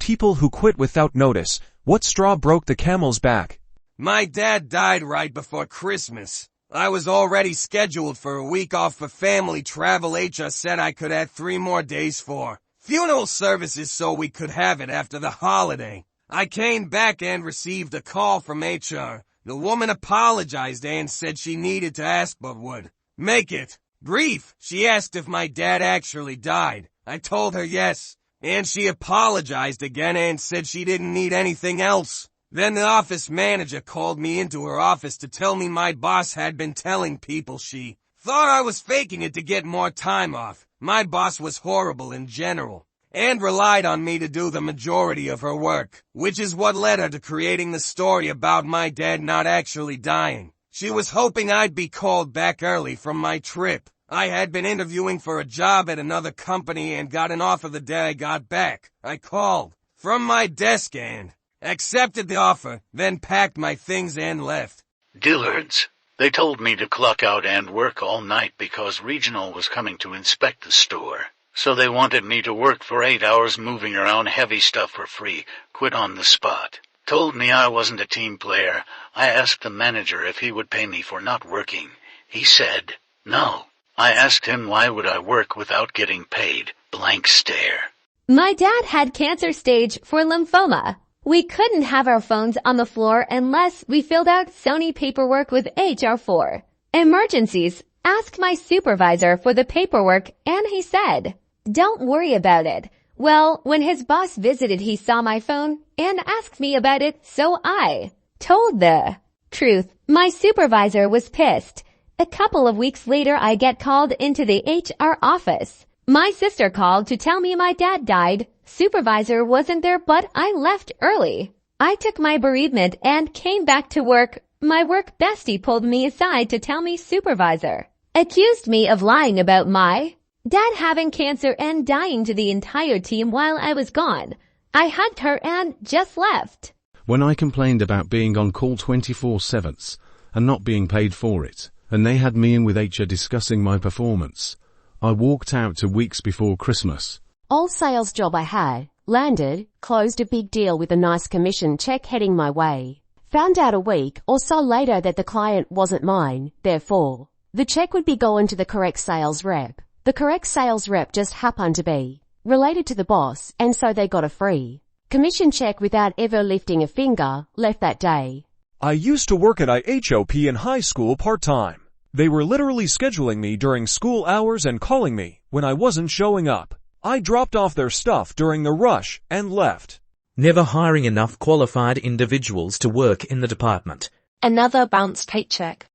people who quit without notice. What straw broke the camel's back? My dad died right before Christmas. I was already scheduled for a week off for family travel. HR said I could add 3 more days for funeral services so we could have it after the holiday. I came back and received a call from HR. The woman apologized and said she needed to ask but would make it brief. She asked if my dad actually died. I told her yes, and she apologized again and said she didn't need anything else. Then the office manager called me into her office to tell me my boss had been telling people she thought I was faking it to get more time off. My boss was horrible in general and relied on me to do the majority of her work, which is what led her to creating the story about my dad not actually dying. She was hoping I'd be called back early from my trip. I had been interviewing for a job at another company and got an offer the day I got back. I called from my desk and accepted the offer, then packed my things and left. Dillards. They told me to clock out and work all night because Regional was coming to inspect the store. So they wanted me to work for 8 hours moving around heavy stuff for free, quit on the spot. Told me I wasn't a team player. I asked the manager if he would pay me for not working. He said, no. I asked him why would I work without getting paid. Blank stare. My dad had cancer stage 4 lymphoma. We couldn't have our phones on the floor unless we filled out Sony paperwork with HR4. Emergencies. Asked my supervisor for the paperwork and he said, don't worry about it. Well, when his boss visited, he saw my phone and asked me about it, so I told the truth. My supervisor was pissed. A couple of weeks later, I get called into the HR office. My sister called to tell me my dad died. Supervisor wasn't there, but I left early. I took my bereavement and came back to work. My work bestie pulled me aside to tell me supervisor accused me of lying about my dad having cancer and dying to the entire team while I was gone. I hugged her and just left. When I complained about being on call 24/7 and not being paid for it, and they had me in with HR discussing my performance, I walked out 2 weeks before Christmas. Old sales job I had, landed, closed a big deal with a nice commission check heading my way. Found out a week or so later that the client wasn't mine, therefore the check would be going to the correct sales rep. The correct sales rep just happened to be related to the boss, and so they got a free commission check without ever lifting a finger, left that day. I used to work at IHOP in high school part-time. They were literally scheduling me during school hours and calling me when I wasn't showing up. I dropped off their stuff during the rush and left. Never hiring enough qualified individuals to work in the department. Another bounced paycheck.